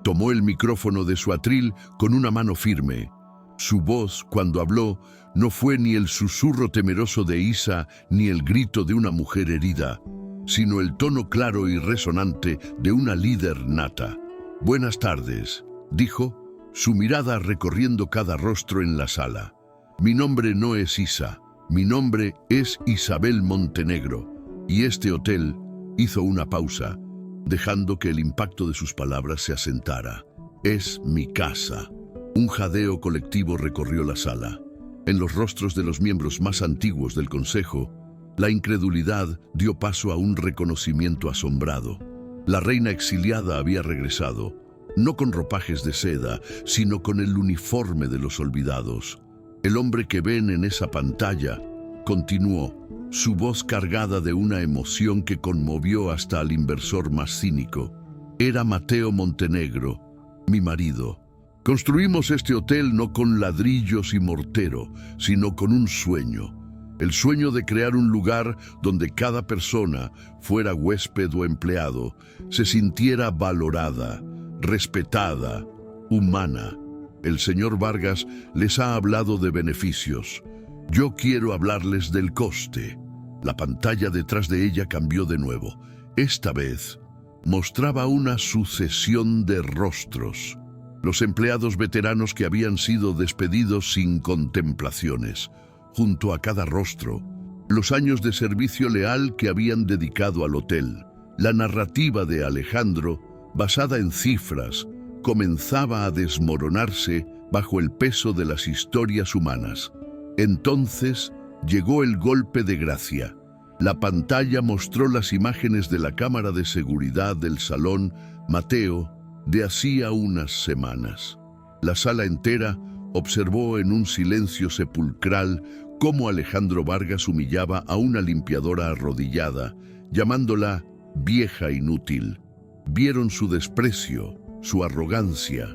Tomó el micrófono de su atril con una mano firme. Su voz, cuando habló, no fue ni el susurro temeroso de Isa ni el grito de una mujer herida, sino el tono claro y resonante de una líder nata. «Buenas tardes», dijo, su mirada recorriendo cada rostro en la sala. «Mi nombre no es Isa, mi nombre es Isabel Montenegro, y este hotel», hizo una pausa, dejando que el impacto de sus palabras se asentara. «Es mi casa». Un jadeo colectivo recorrió la sala. En los rostros de los miembros más antiguos del consejo, la incredulidad dio paso a un reconocimiento asombrado. La reina exiliada había regresado, no con ropajes de seda, sino con el uniforme de los olvidados. El hombre que ven en esa pantalla, continuó, su voz cargada de una emoción que conmovió hasta al inversor más cínico. Era Mateo Montenegro, mi marido. Construimos este hotel no con ladrillos y mortero, sino con un sueño. El sueño de crear un lugar donde cada persona, fuera huésped o empleado, se sintiera valorada, respetada, humana. El señor Vargas les ha hablado de beneficios. Yo quiero hablarles del coste. La pantalla detrás de ella cambió de nuevo. Esta vez mostraba una sucesión de rostros. Los empleados veteranos que habían sido despedidos sin contemplaciones. Junto a cada rostro, los años de servicio leal que habían dedicado al hotel. La narrativa de Alejandro, basada en cifras, comenzaba a desmoronarse bajo el peso de las historias humanas. Entonces llegó el golpe de gracia. La pantalla mostró las imágenes de la cámara de seguridad del salón, Mateo, de hacía unas semanas. La sala entera observó en un silencio sepulcral cómo Alejandro Vargas humillaba a una limpiadora arrodillada, llamándola vieja inútil. Vieron su desprecio, su arrogancia.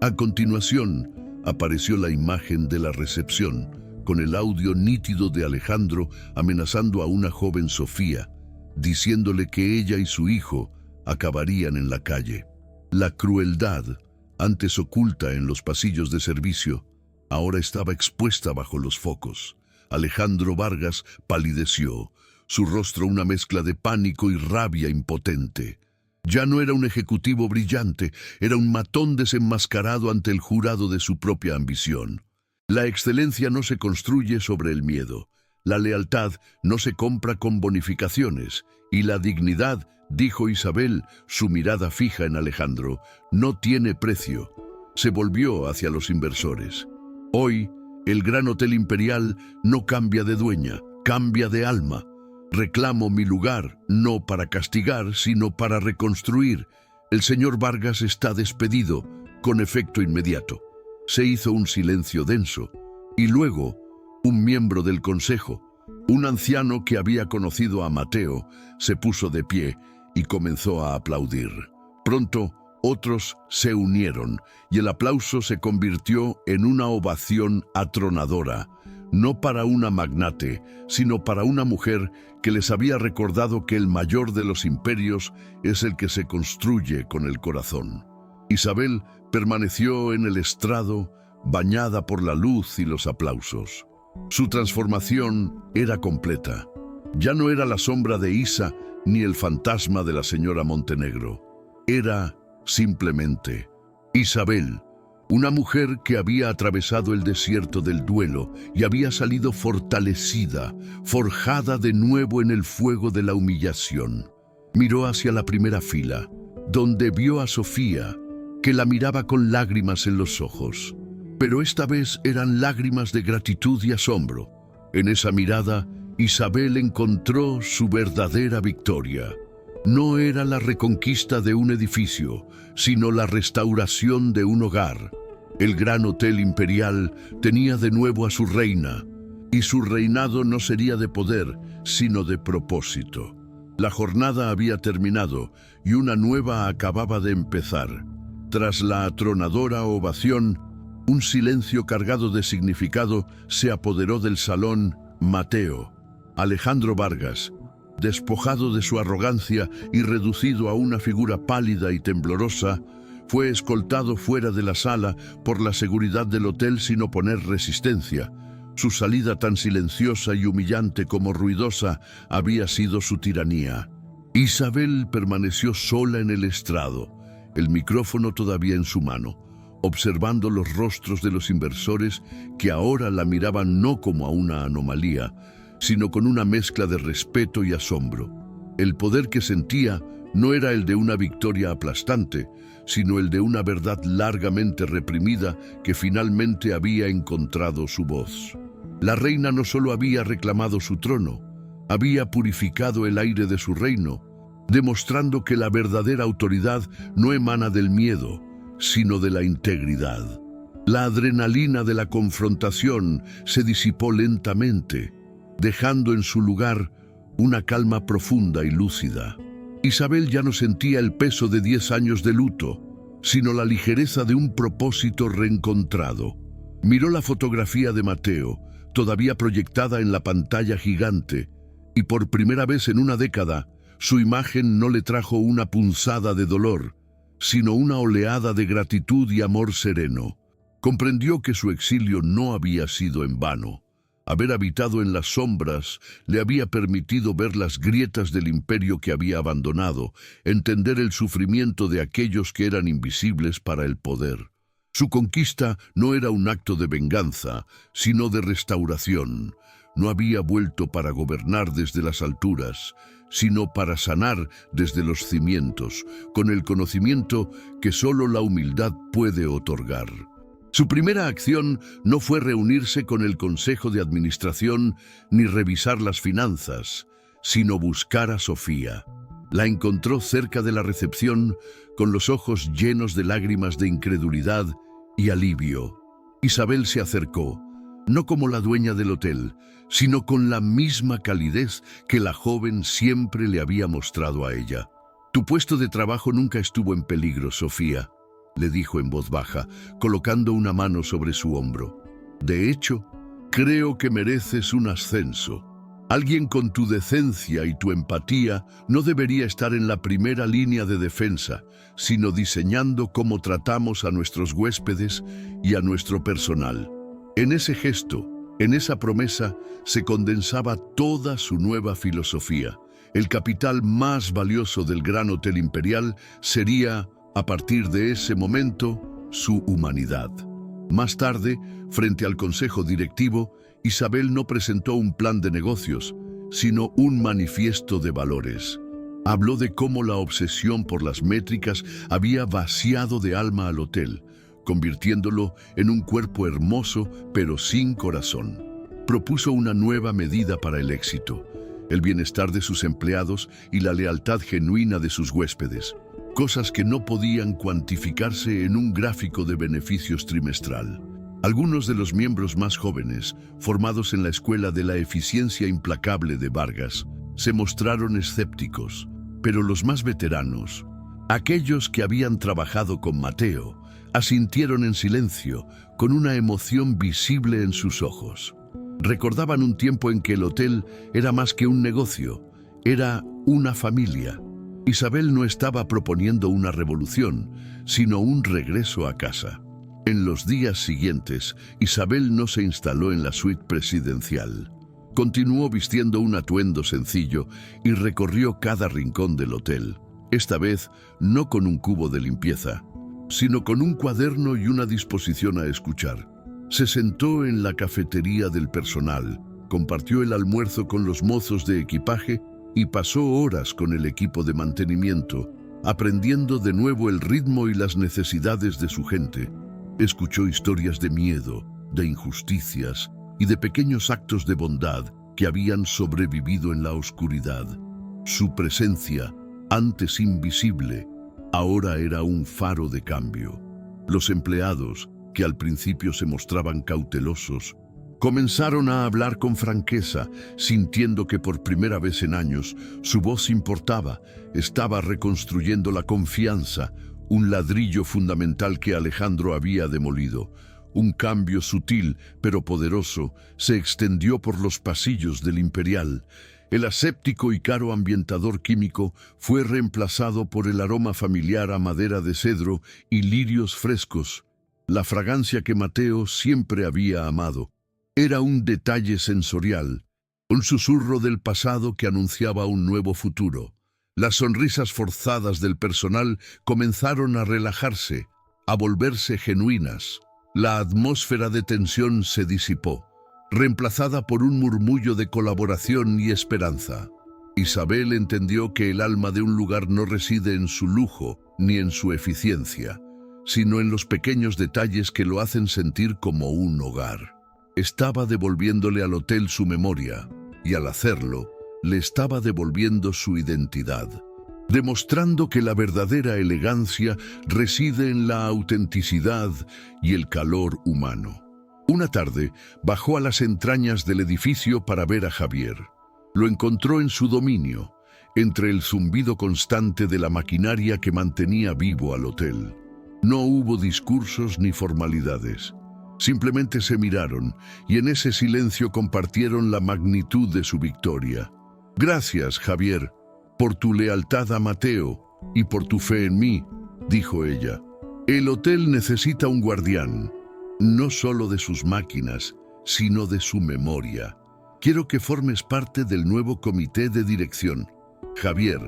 A continuación, apareció la imagen de la recepción, con el audio nítido de Alejandro amenazando a una joven Sofía, diciéndole que ella y su hijo acabarían en la calle. La crueldad, antes oculta en los pasillos de servicio, ahora estaba expuesta bajo los focos. Alejandro Vargas palideció, su rostro una mezcla de pánico y rabia impotente. Ya no era un ejecutivo brillante, era un matón desenmascarado ante el jurado de su propia ambición. La excelencia no se construye sobre el miedo, la lealtad no se compra con bonificaciones, y la dignidad, dijo Isabel, su mirada fija en Alejandro, no tiene precio. Se volvió hacia los inversores. Hoy, el Gran Hotel Imperial no cambia de dueña, cambia de alma. Reclamo mi lugar, no para castigar, sino para reconstruir. El señor Vargas está despedido, con efecto inmediato. Se hizo un silencio denso, y luego, un miembro del consejo, un anciano que había conocido a Mateo, se puso de pie y comenzó a aplaudir. Pronto, otros se unieron, y el aplauso se convirtió en una ovación atronadora, no para una magnate, sino para una mujer que les había recordado que el mayor de los imperios es el que se construye con el corazón. Isabel permaneció en el estrado, bañada por la luz y los aplausos. Su transformación era completa. Ya no era la sombra de Isa ni el fantasma de la señora Montenegro. Era simplemente Isabel, una mujer que había atravesado el desierto del duelo y había salido fortalecida, forjada de nuevo en el fuego de la humillación. Miró hacia la primera fila, donde vio a Sofía, que la miraba con lágrimas en los ojos. Pero esta vez eran lágrimas de gratitud y asombro. En esa mirada, Isabel encontró su verdadera victoria. No era la reconquista de un edificio, sino la restauración de un hogar. El Gran Hotel Imperial tenía de nuevo a su reina, y su reinado no sería de poder, sino de propósito. La jornada había terminado, y una nueva acababa de empezar. Tras la atronadora ovación, un silencio cargado de significado se apoderó del salón. Mateo, Alejandro Vargas, despojado de su arrogancia y reducido a una figura pálida y temblorosa, fue escoltado fuera de la sala por la seguridad del hotel sin oponer resistencia. Su salida, tan silenciosa y humillante como ruidosa, había sido su tiranía. Isabel permaneció sola en el estrado, el micrófono todavía en su mano, observando los rostros de los inversores que ahora la miraban no como a una anomalía, sino con una mezcla de respeto y asombro. El poder que sentía no era el de una victoria aplastante, sino el de una verdad largamente reprimida que finalmente había encontrado su voz. La reina no solo había reclamado su trono, había purificado el aire de su reino, demostrando que la verdadera autoridad no emana del miedo, sino de la integridad. La adrenalina de la confrontación se disipó lentamente, dejando en su lugar una calma profunda y lúcida. Isabel ya no sentía el peso de 10 años de luto, sino la ligereza de un propósito reencontrado. Miró la fotografía de Mateo, todavía proyectada en la pantalla gigante, y por primera vez en una década, su imagen no le trajo una punzada de dolor, sino una oleada de gratitud y amor sereno. Comprendió que su exilio no había sido en vano. Haber habitado en las sombras le había permitido ver las grietas del imperio que había abandonado, entender el sufrimiento de aquellos que eran invisibles para el poder. Su conquista no era un acto de venganza, sino de restauración. No había vuelto para gobernar desde las alturas, sino para sanar desde los cimientos, con el conocimiento que solo la humildad puede otorgar. Su primera acción no fue reunirse con el Consejo de Administración ni revisar las finanzas, sino buscar a Sofía. La encontró cerca de la recepción, con los ojos llenos de lágrimas de incredulidad y alivio. Isabel se acercó, no como la dueña del hotel, sino con la misma calidez que la joven siempre le había mostrado a ella. «Tu puesto de trabajo nunca estuvo en peligro, Sofía», le dijo en voz baja, colocando una mano sobre su hombro. «De hecho, creo que mereces un ascenso. Alguien con tu decencia y tu empatía no debería estar en la primera línea de defensa, sino diseñando cómo tratamos a nuestros huéspedes y a nuestro personal». En ese gesto, en esa promesa, se condensaba toda su nueva filosofía. El capital más valioso del Gran Hotel Imperial sería, a partir de ese momento, su humanidad. Más tarde, frente al consejo directivo, Isabel no presentó un plan de negocios, sino un manifiesto de valores. Habló de cómo la obsesión por las métricas había vaciado de alma al hotel, convirtiéndolo en un cuerpo hermoso pero sin corazón. Propuso una nueva medida para el éxito: el bienestar de sus empleados y la lealtad genuina de sus huéspedes, cosas que no podían cuantificarse en un gráfico de beneficios trimestral. Algunos de los miembros más jóvenes, formados en la Escuela de la Eficiencia Implacable de Vargas, se mostraron escépticos, pero los más veteranos, aquellos que habían trabajado con Mateo, asintieron en silencio, con una emoción visible en sus ojos. Recordaban un tiempo en que el hotel era más que un negocio, era una familia. Isabel no estaba proponiendo una revolución, sino un regreso a casa. En los días siguientes, Isabel no se instaló en la suite presidencial. Continuó vistiendo un atuendo sencillo y recorrió cada rincón del hotel, esta vez no con un cubo de limpieza, sino con un cuaderno y una disposición a escuchar. Se sentó en la cafetería del personal, compartió el almuerzo con los mozos de equipaje y pasó horas con el equipo de mantenimiento, aprendiendo de nuevo el ritmo y las necesidades de su gente. Escuchó historias de miedo, de injusticias y de pequeños actos de bondad que habían sobrevivido en la oscuridad. Su presencia, antes invisible, ahora era un faro de cambio. Los empleados, que al principio se mostraban cautelosos, comenzaron a hablar con franqueza, sintiendo que por primera vez en años su voz importaba, estaba reconstruyendo la confianza, un ladrillo fundamental que Alejandro había demolido. Un cambio sutil pero poderoso se extendió por los pasillos del Imperial. El aséptico y caro ambientador químico fue reemplazado por el aroma familiar a madera de cedro y lirios frescos, la fragancia que Mateo siempre había amado. Era un detalle sensorial, un susurro del pasado que anunciaba un nuevo futuro. Las sonrisas forzadas del personal comenzaron a relajarse, a volverse genuinas. La atmósfera de tensión se disipó, reemplazada por un murmullo de colaboración y esperanza. Isabel entendió que el alma de un lugar no reside en su lujo ni en su eficiencia, sino en los pequeños detalles que lo hacen sentir como un hogar. Estaba devolviéndole al hotel su memoria, y al hacerlo, le estaba devolviendo su identidad, demostrando que la verdadera elegancia reside en la autenticidad y el calor humano. Una tarde, bajó a las entrañas del edificio para ver a Javier. Lo encontró en su dominio, entre el zumbido constante de la maquinaria que mantenía vivo al hotel. No hubo discursos ni formalidades. Simplemente se miraron y en ese silencio compartieron la magnitud de su victoria. «Gracias, Javier, por tu lealtad a Mateo y por tu fe en mí», dijo ella. «El hotel necesita un guardián, no solo de sus máquinas, sino de su memoria. Quiero que formes parte del nuevo comité de dirección». Javier,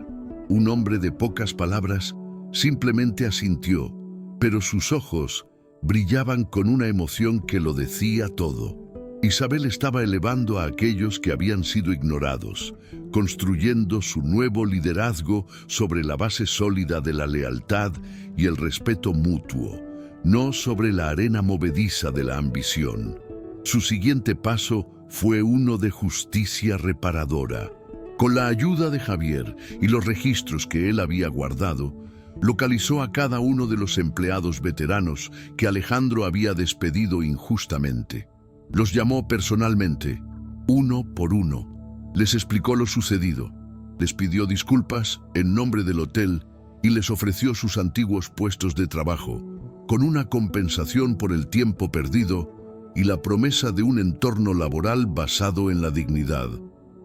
un hombre de pocas palabras, simplemente asintió, pero sus ojos brillaban con una emoción que lo decía todo. Isabel estaba elevando a aquellos que habían sido ignorados, construyendo su nuevo liderazgo sobre la base sólida de la lealtad y el respeto mutuo, no sobre la arena movediza de la ambición. Su siguiente paso fue uno de justicia reparadora. Con la ayuda de Javier y los registros que él había guardado, localizó a cada uno de los empleados veteranos que Alejandro había despedido injustamente. Los llamó personalmente, uno por uno. Les explicó lo sucedido, les pidió disculpas en nombre del hotel y les ofreció sus antiguos puestos de trabajo, con una compensación por el tiempo perdido y la promesa de un entorno laboral basado en la dignidad.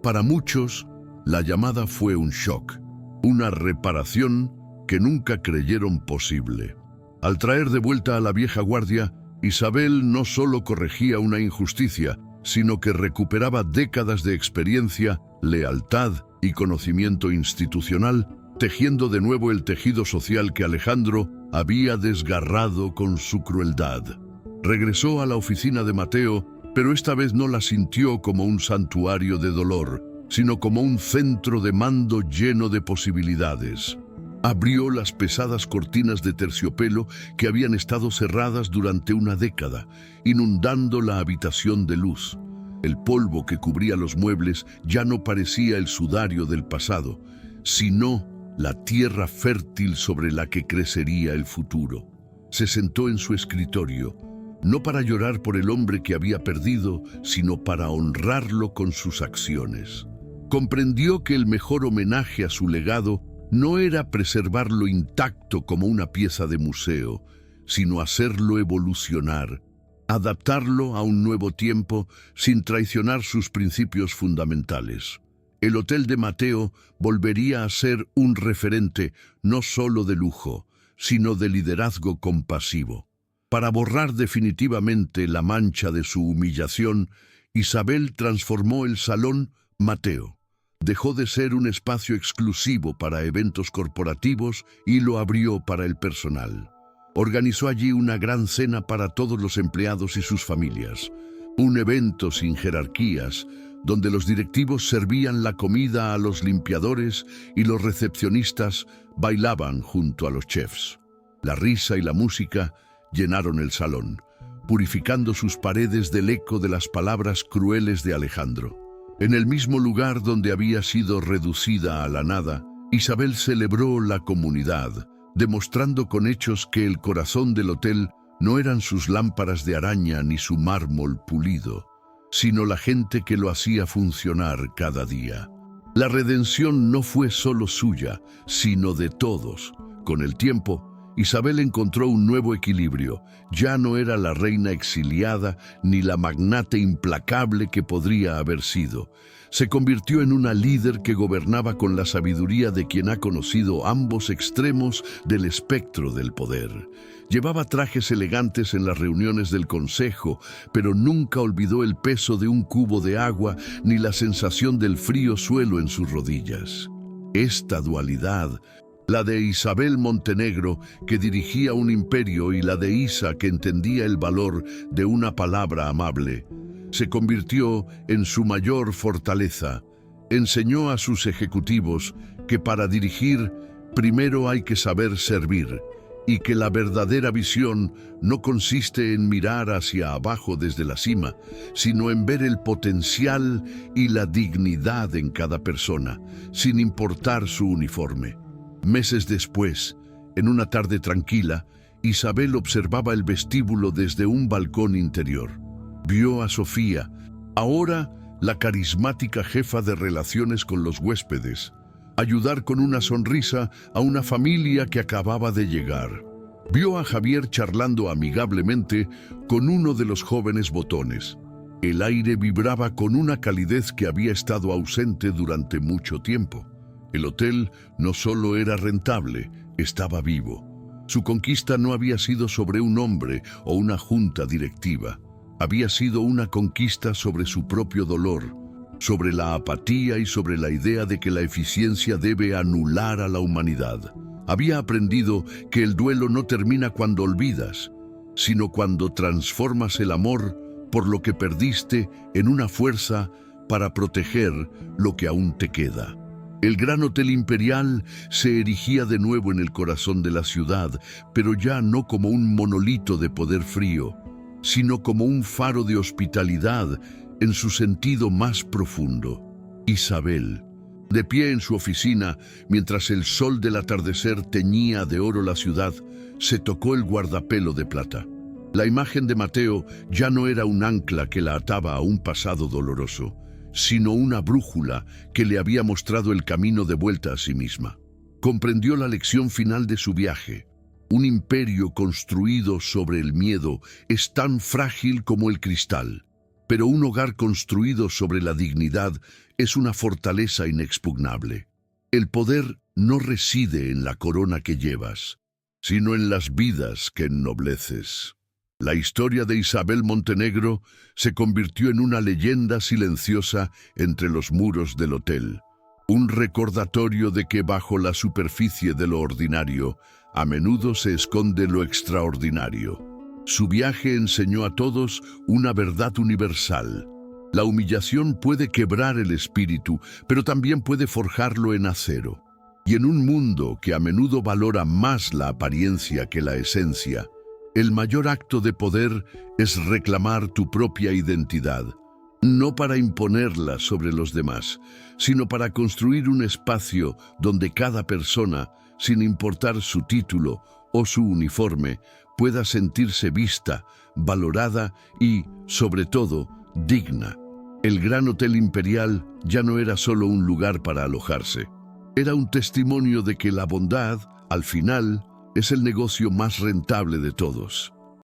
Para muchos, la llamada fue un shock, una reparación que nunca creyeron posible. Al traer de vuelta a la vieja guardia, Isabel no solo corregía una injusticia, sino que recuperaba décadas de experiencia, lealtad y conocimiento institucional, tejiendo de nuevo el tejido social que Alejandro había desgarrado con su crueldad. Regresó a la oficina de Mateo, pero esta vez no la sintió como un santuario de dolor, sino como un centro de mando lleno de posibilidades. Abrió las pesadas cortinas de terciopelo que habían estado cerradas durante una década, inundando la habitación de luz. El polvo que cubría los muebles ya no parecía el sudario del pasado, sino la tierra fértil sobre la que crecería el futuro. Se sentó en su escritorio, no para llorar por el hombre que había perdido, sino para honrarlo con sus acciones. Comprendió que el mejor homenaje a su legado no era preservarlo intacto como una pieza de museo, sino hacerlo evolucionar, adaptarlo a un nuevo tiempo sin traicionar sus principios fundamentales. El Hotel de Mateo volvería a ser un referente no solo de lujo, sino de liderazgo compasivo. Para borrar definitivamente la mancha de su humillación, Isabel transformó el Salón Mateo. Dejó de ser un espacio exclusivo para eventos corporativos y lo abrió para el personal. Organizó allí una gran cena para todos los empleados y sus familias. Un evento sin jerarquías, donde los directivos servían la comida a los limpiadores y los recepcionistas bailaban junto a los chefs. La risa y la música llenaron el salón, purificando sus paredes del eco de las palabras crueles de Alejandro. En el mismo lugar donde había sido reducida a la nada, Isabel celebró la comunidad, demostrando con hechos que el corazón del hotel no eran sus lámparas de araña ni su mármol pulido, sino la gente que lo hacía funcionar cada día. La redención no fue solo suya, sino de todos. Con el tiempo, Isabel encontró un nuevo equilibrio. Ya no era la reina exiliada ni la magnate implacable que podría haber sido. Se convirtió en una líder que gobernaba con la sabiduría de quien ha conocido ambos extremos del espectro del poder. Llevaba trajes elegantes en las reuniones del consejo, pero nunca olvidó el peso de un cubo de agua ni la sensación del frío suelo en sus rodillas. Esta dualidad, la de Isabel Montenegro, que dirigía un imperio, y la de Isa, que entendía el valor de una palabra amable, se convirtió en su mayor fortaleza. Enseñó a sus ejecutivos que para dirigir, primero hay que saber servir, y que la verdadera visión no consiste en mirar hacia abajo desde la cima, sino en ver el potencial y la dignidad en cada persona, sin importar su uniforme. Meses después, en una tarde tranquila, Isabel observaba el vestíbulo desde un balcón interior. Vio a Sofía, ahora la carismática jefa de relaciones con los huéspedes, ayudar con una sonrisa a una familia que acababa de llegar. Vio a Javier charlando amigablemente con uno de los jóvenes botones. El aire vibraba con una calidez que había estado ausente durante mucho tiempo. El hotel no solo era rentable, estaba vivo. Su conquista no había sido sobre un hombre o una junta directiva. Había sido una conquista sobre su propio dolor, sobre la apatía y sobre la idea de que la eficiencia debe anular a la humanidad. Había aprendido que el duelo no termina cuando olvidas, sino cuando transformas el amor por lo que perdiste en una fuerza para proteger lo que aún te queda. El Gran Hotel Imperial se erigía de nuevo en el corazón de la ciudad, pero ya no como un monolito de poder frío, sino como un faro de hospitalidad en su sentido más profundo. Isabel, De pie en su oficina, mientras el sol del atardecer teñía de oro la ciudad, se tocó el guardapelo de plata. La imagen de Mateo ya no era un ancla que la ataba a un pasado doloroso, sino una brújula que le había mostrado el camino de vuelta a sí misma. Comprendió la lección final de su viaje. Un imperio construido sobre el miedo es tan frágil como el cristal, pero un hogar construido sobre la dignidad es una fortaleza inexpugnable. El poder no reside en la corona que llevas, sino en las vidas que ennobleces. La historia de Isabel Montenegro se convirtió en una leyenda silenciosa entre los muros del hotel, un recordatorio de que bajo la superficie de lo ordinario, a menudo se esconde lo extraordinario. Su viaje enseñó a todos una verdad universal. La humillación puede quebrar el espíritu, pero también puede forjarlo en acero. Y en un mundo que a menudo valora más la apariencia que la esencia, el mayor acto de poder es reclamar tu propia identidad, no para imponerla sobre los demás, sino para construir un espacio donde cada persona, sin importar su título o su uniforme, pueda sentirse vista, valorada y, sobre todo, digna. El Gran Hotel Imperial ya no era solo un lugar para alojarse. Era un testimonio de que la bondad, al final, es el negocio más rentable de todos.